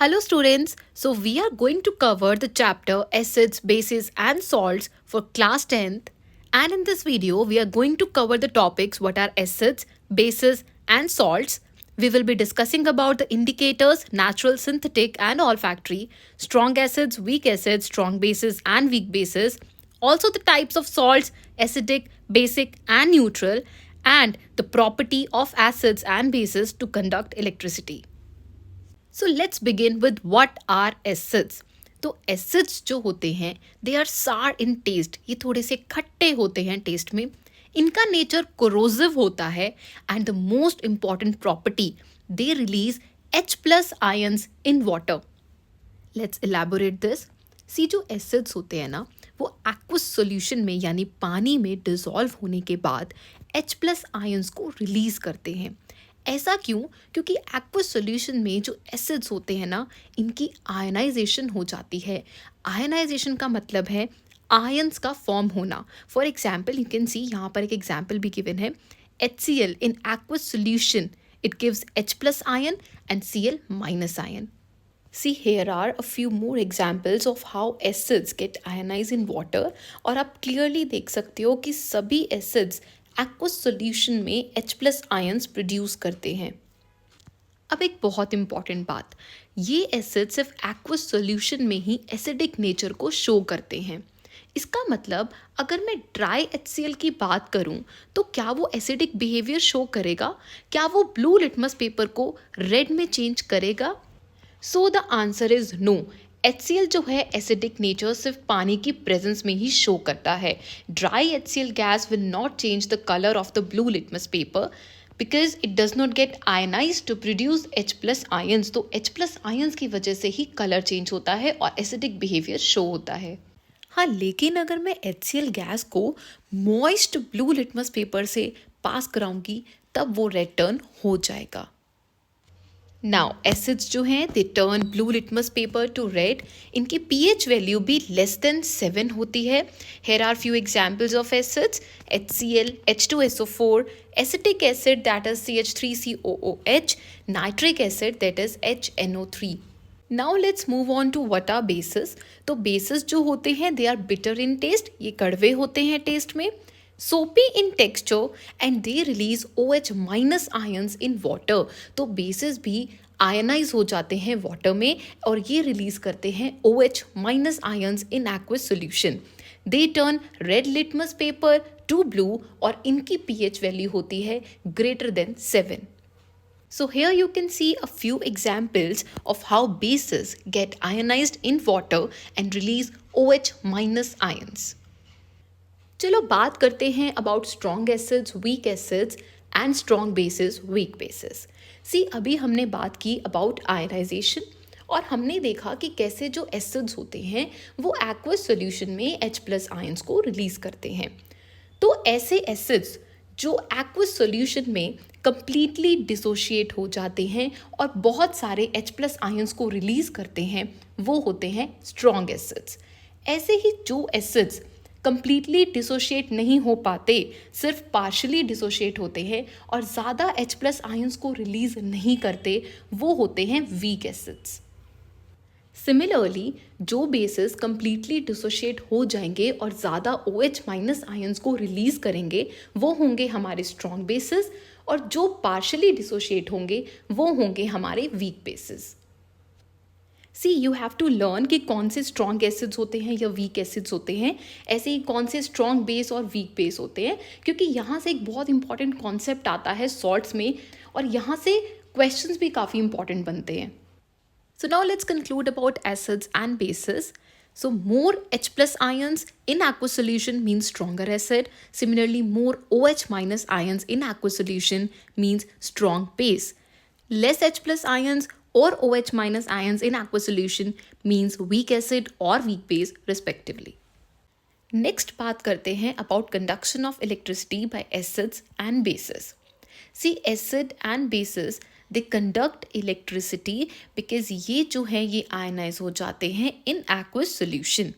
Hello students, so we are going to cover the chapter acids, bases and salts for class 10th, and in this video we are going to cover the topics what are acids, bases and salts. We will be discussing about the indicators, natural, synthetic and olfactory, strong acids, weak acids, strong bases and weak bases, also the types of salts, acidic, basic and neutral, and the property of acids and bases to conduct electricity. So let's begin with what are acids. तो acids जो होते हैं they are सार इन test, ये थोड़े से खट्टे होते हैं टेस्ट में. इनका नेचर कोरोसिव होता है and the most important property they release H+ ions in water. Let's elaborate this. See जो एसिड्स होते हैं ना वो एक्वस सॉल्यूशन में यानी पानी में डिसॉल्व होने के बाद H+ आयंस को रिलीज करते हैं. ऐसा क्यों? क्योंकि एक्वस सॉल्यूशन में जो एसिड्स होते हैं ना इनकी आयनाइजेशन हो जाती है. आयनाइजेशन का मतलब है आयंस का फॉर्म होना. For example you can see यहाँ पर एक एग्जाम्पल भी गिवन है. HCl in aqueous solution it gives H+ ion and Cl- ion. See, here are a few more examples of how acids get ionized in water. और आप clearly देख सकते हो कि सभी acids aqueous solution में H+ ions प्रोड्यूस करते हैं. अब एक बहुत इंपॉर्टेंट बात, ये एसिड सिर्फ एक्वस सॉल्यूशन में ही एसिडिक नेचर को शो करते हैं. इसका मतलब अगर मैं ड्राई HCl की बात करूं तो क्या वो एसिडिक बिहेवियर शो करेगा? क्या वो ब्लू लिटमस पेपर को रेड में चेंज करेगा? So the answer is no. HCl जो है एसिडिक नेचर सिर्फ पानी की प्रेजेंस में ही शो करता है. Dry HCl gas will not change the colour of the blue litmus paper because it does not get ionized to produce H+ ions. तो H+ ions की वजह से ही कलर चेंज होता है और एसिडिक बिहेवियर शो होता है. हाँ, लेकिन अगर मैं HCl गैस को मॉइस्ट ब्लू लिटमस पेपर से पास कराऊंगी तब वो रेड टर्न हो जाएगा. नाउ एसिड्स जो हैं they turn blue litmus paper to red. इनकी pH वैल्यू भी लेस देन 7 होती है. Here are few examples of acids. HCl, H2SO4, acetic acid that is CH3COOH, nitric acid that is HNO3. Now let's move on to what are bases. तो bases जो होते हैं they are bitter in taste, ये कड़वे होते हैं test में. सोपी इन texture and they release OH- ions in water. तो बेसिस भी आयनाइज हो जाते हैं वाटर में और ये रिलीज करते हैं OH- ions in aqueous solution. They turn red litmus paper to blue और इनकी pH वैल्यू होती है greater than 7. So here you can see a few examples of how bases get ionized in water and release OH- ions. चलो बात करते हैं about strong acids, weak acids and strong bases, weak bases. See अभी हमने बात की about ionization और हमने देखा कि कैसे जो एसिड्स होते हैं वो एक्वस सॉल्यूशन में H+ आयंस को रिलीज करते हैं. तो ऐसे एसिड्स जो एक्वस सॉल्यूशन में कंप्लीटली डिसोशिएट हो जाते हैं और बहुत सारे H+ आयंस को रिलीज करते हैं वो होते हैं स्ट्रॉन्ग एसिड्स. ऐसे ही जो एसिड्स कंप्लीटली डिसोशिएट नहीं हो पाते, सिर्फ पार्शली डिसोशिएट होते हैं और ज़्यादा H+ आयंस को रिलीज नहीं करते, वो होते हैं वीक एसिड्स. सिमिलरली जो बेसिस कंप्लीटली डिसोशिएट हो जाएंगे और ज़्यादा OH- आयंस को रिलीज करेंगे वो होंगे हमारे स्ट्रॉन्ग बेसिस और जो पार्शली डिसोशिएट होंगे वो होंगे हमारे weak bases. So you have to learn कि कौन से स्ट्रॉन्ग एसिड्स होते हैं या वीक एसिड्स होते हैं, ऐसे ही कौन से स्ट्रॉन्ग बेस और वीक बेस होते हैं, क्योंकि यहाँ से एक बहुत इंपॉर्टेंट कॉन्सेप्ट आता है सॉल्ट्स में और यहाँ से क्वेश्चंस भी काफ़ी इंपॉर्टेंट बनते हैं. So now let's conclude about acids and bases. So more H+ ions in aqueous solution means stronger acid. Similarly, more OH- ions in aqueous solution means strong base. Less H+ ions or OH- ions in aqueous solution means weak acid or weak base respectively. Next बात करते हैं about conduction of electricity by acids and bases. See, acid and bases they conduct electricity because ये जो है ये ionise हो जाते हैं in aqueous solution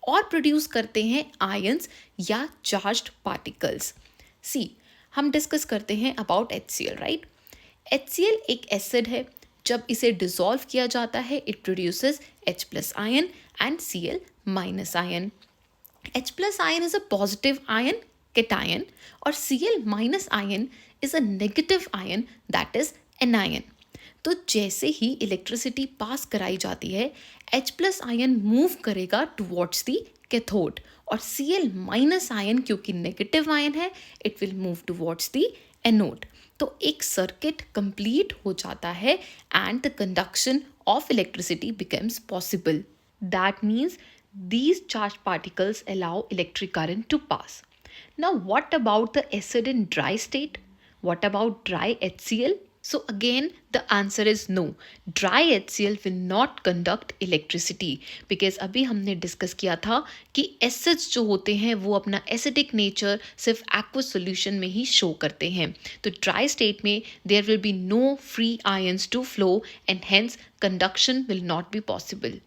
और प्रोड्यूस करते हैं आयंस या चार्ज्ड पार्टिकल्स. सी हम डिस्कस करते हैं अबाउट HCl, राइट. HCl एक एसिड है जब इसे डिसॉल्व किया जाता है it produces H plus ion and Cl minus ion. H plus ion is a positive ion cation और Cl minus ion is a negative ion that is anion. तो जैसे ही इलेक्ट्रिसिटी पास कराई जाती है H प्लस आयन मूव करेगा towards the cathode और Cl minus ion क्योंकि negative ion है it will move towards the anode. तो एक सर्किट कंप्लीट हो जाता है and the conduction of electricity becomes possible. That means these charged particles allow electric current to pass. Now, what about the acid in dry state? What about dry HCl? So again, the answer is no. Dry HCl will not conduct electricity because अभी हमने discuss किया था कि acids जो होते हैं वो अपना एसिडिक नेचर सिर्फ aqueous solution में ही शो करते हैं. तो dry state में there will be no free ions to flow and hence conduction will not be possible.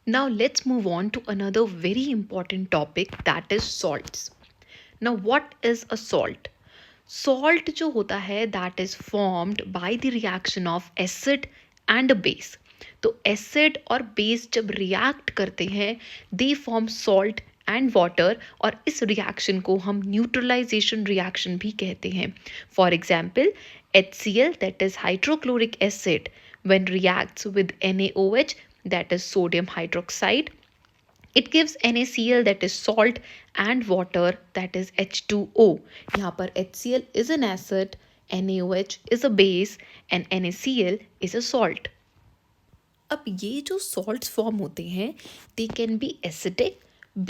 Now let's move on to another very important topic that is salts. Now what is a salt? Salt जो होता है that is formed by the reaction of acid and a base. तो acid और base जब react करते हैं they form salt and water और इस reaction को हम neutralization reaction भी कहते हैं. For example, HCl that is hydrochloric acid when reacts with NaOH that is sodium hydroxide, it gives NaCl that is salt and water that is H2O. यहाँ पर HCl is an acid, NaOH is a base and NaCl is a salt. अब ये जो salts form होते हैं they can be acidic,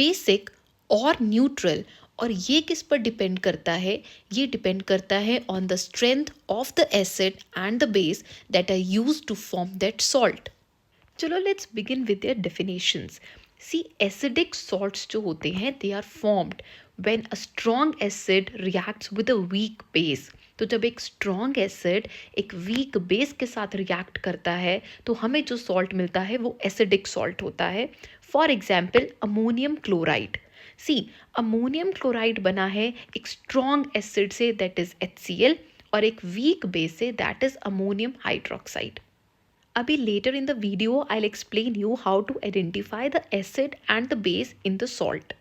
basic और neutral. और ये किस पर डिपेंड करता है? ये डिपेंड करता है on the strength of the acid and the base that are used to form that salt. चलो let's begin with their definitions. See acidic salts जो होते हैं they are formed when a strong acid reacts with a weak base. तो जब एक strong acid एक weak base के साथ रिएक्ट करता है तो हमें जो सॉल्ट मिलता है वो एसिडिक सॉल्ट होता है. For example ammonium chloride. So ammonium chloride बना है एक स्ट्रॉन्ग एसिड से दैट इज HCl और एक वीक बेस से दैट इज अमोनियम हाइड्रोक्साइड. अभी later in the video I'll explain you how to identify the acid and the base in the salt.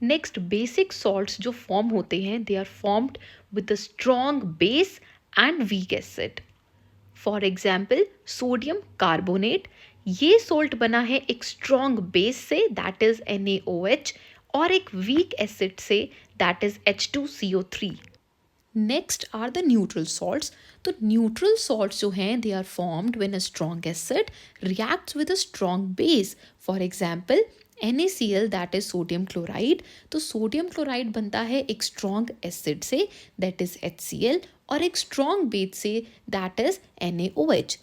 Next, basic salts जो form होते हैं they are formed with a strong base and weak acid. For example, sodium carbonate. ये salt बना है एक strong base से that is NaOH और एक weak acid से that is H2CO3. Next are the neutral salts. तो neutral salts जो हैं they are formed when a strong acid reacts with a strong base. For example, NaCl that is sodium chloride. तो sodium chloride बनता है एक strong acid से that is HCl और एक strong base से that is NaOH.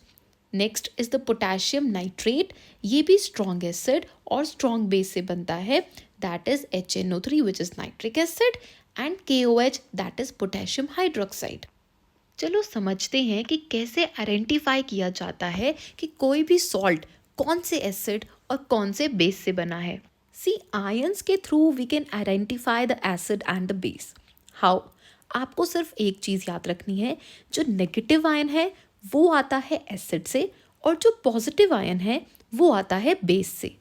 Next is the potassium nitrate. ये भी strong acid और strong base से बनता है that is HNO3 which is nitric acid and KOH that is potassium hydroxide. चलो समझते हैं कि कैसे आइडेंटिफाई किया जाता है कि कोई भी सॉल्ट कौन से एसिड और कौन से बेस से बना है. सी आयंस के through we can identify the acid and the base. How? आपको सिर्फ एक चीज़ याद रखनी है, जो नेगेटिव आयन है वो आता है एसिड से और जो पॉजिटिव आयन है वो आता है बेस से.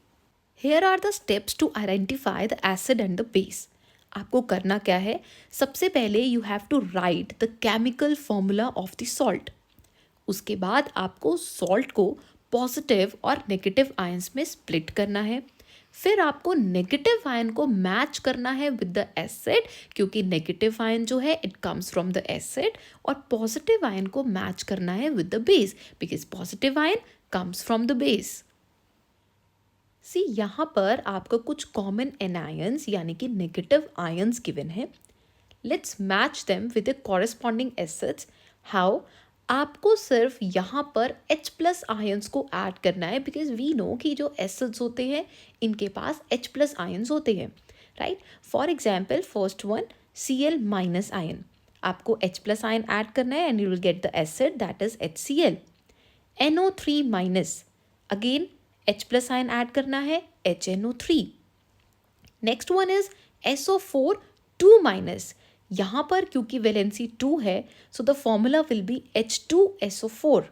Here are the steps to identify the acid and the base. आपको करना क्या है? सबसे पहले you have to write the chemical formula of the salt. उसके बाद आपको सॉल्ट को पॉजिटिव और नेगेटिव आयंस में स्प्लिट करना है. फिर आपको नेगेटिव आयन को मैच करना है विद द एसिड क्योंकि नेगेटिव आयन जो है it comes from the acid और पॉजिटिव आयन को मैच करना है with the base because positive ion comes from the base. See यहाँ पर आपको कुछ कॉमन एनायंस यानी कि नेगेटिव आयंस गिवन है. Let's match them with the corresponding acids. How? आपको सिर्फ यहाँ पर H प्लस आयंस को ऐड करना है बिकॉज वी नो कि जो एसिड्स होते हैं इनके पास H प्लस आयंस होते हैं, right. For example first one Cl minus ion. आपको H प्लस आयन ऐड करना है and you will get the acid that is HCl. NO3 minus, again H plus ion add करना है HNO3. Next one is SO4 2 minus. यहाँ पर क्योंकि valency 2 है so the formula will be H2SO4.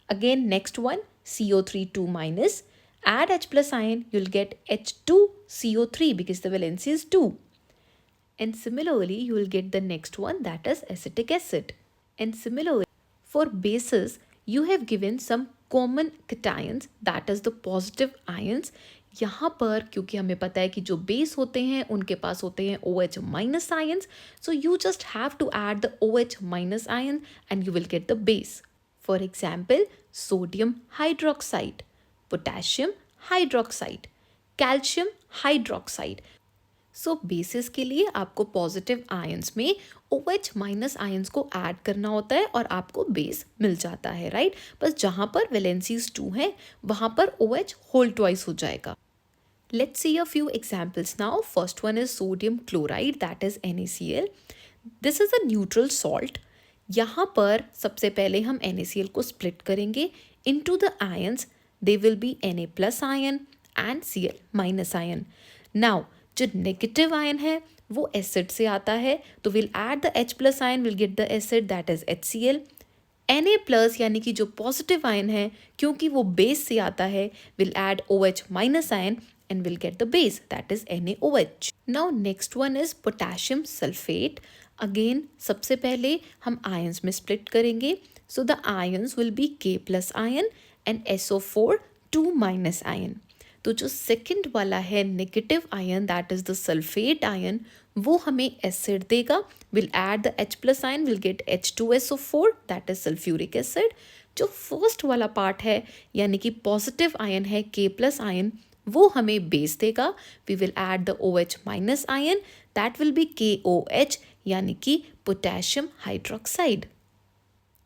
Again, next one, CO3 2 minus. Add H plus ion, you'll get H2CO3 because the valency is 2. And similarly, you will get the next one, that is acetic acid. And similarly, for bases, you have given some common cations, that is the positive ions. यहाँ पर क्योंकि हमें पता है कि जो base होते हैं उनके पास होते हैं OH minus ions, so you just have to add the OH minus ion and you will get the base. For example, sodium hydroxide, potassium hydroxide, calcium hydroxide. So basis के लिए आपको पॉजिटिव आयंस में OH minus ions को add करना होता है और आपको बेस मिल जाता है, राइट। बस जहाँ पर वैलेंसीज 2 हैं वहाँ पर OH होल ट्वाइस हो जाएगा। Let's see a few examples now. First one is sodium chloride, that is NaCl। This is a neutral salt. यहाँ पर सबसे पहले हम NaCl को स्प्लिट करेंगे into the ions. They will be Na plus ion and Cl minus ion. Now जो negative ion है वो एसिड से आता है, तो will add the H plus ion, will get the acid that is HCl। Na plus यानी कि जो पॉजिटिव आयन है क्योंकि वो बेस से आता है, will add OH minus ion and we'll get the base, that is NaOH. Now next one is potassium sulfate. Again सबसे पहले हम ions में split करेंगे, so the ions will be K plus ion and SO4 2 minus ion. तो जो second वाला है negative ion, that is the sulphate ion, वो हमें एसिड देगा। Will add the H plus ion, will get H2SO4 that is sulphuric acid. जो first वाला part है यानी कि पॉजिटिव आयन है K प्लस आयन, वो हमें बेस देगा। We will add the OH minus ion, that will be KOH यानी कि potassium hydroxide.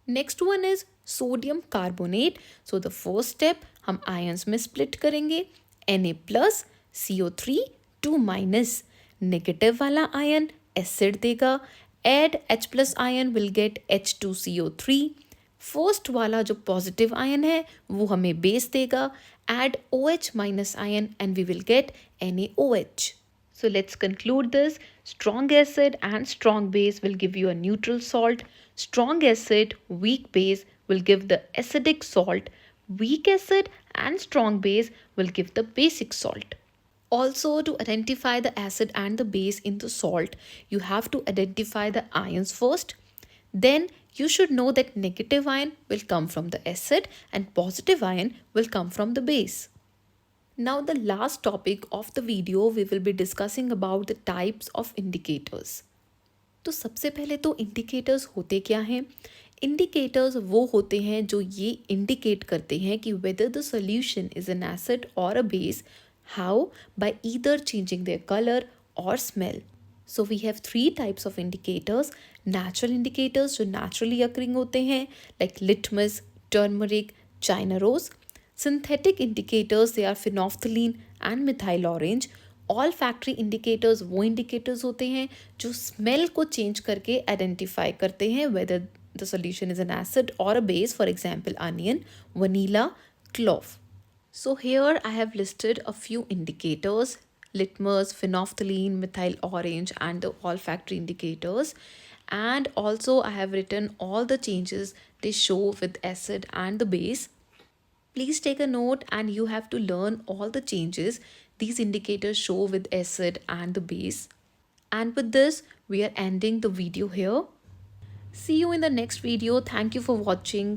Next one is sodium carbonate. So the first step हम आयंस में स्प्लिट करेंगे। Na plus CO3 2 minus, negative वाला ion acid देगा। Add H plus ion, will get H2CO3। First वाला जो positive ion है वो हमें बेस देगा। Add OH minus ion and we will get NaOH. So let's conclude this. Strong acid and strong base will give you a neutral salt. Strong acid, weak base will give the acidic salt. Weak acid and strong base will give the basic salt. Also, to identify the acid and the base in the salt, you have to identify the ions first. Then you should know that negative ion will come from the acid and positive ion will come from the base. Now the last topic of the video, we will be discussing about the types of indicators. तो सबसे पहले तो indicators होते क्या हैं? Indicators वो होते हैं जो ये इंडिकेट करते हैं कि whether the solution is an acid or a base. How? By either changing their color or smell. So we have 3 types of indicators. Natural indicators जो naturally occurring होते हैं like litmus, turmeric, china rose. Synthetic indicators, they are phenolphthalein and methyl orange. All factory indicators वो indicators होते हैं जो smell को change करके identify करते हैं whether the solution is an acid और a base, for example onion, vanilla, clove. So here I have listed a few indicators: litmus, phenolphthalein, methyl orange and the olfactory indicators. And also I have written all the changes they show with acid and the base. Please take a note and you have to learn all the changes these indicators show with acid and the base. And with this, we are ending the video here. See you in the next video. Thank you for watching.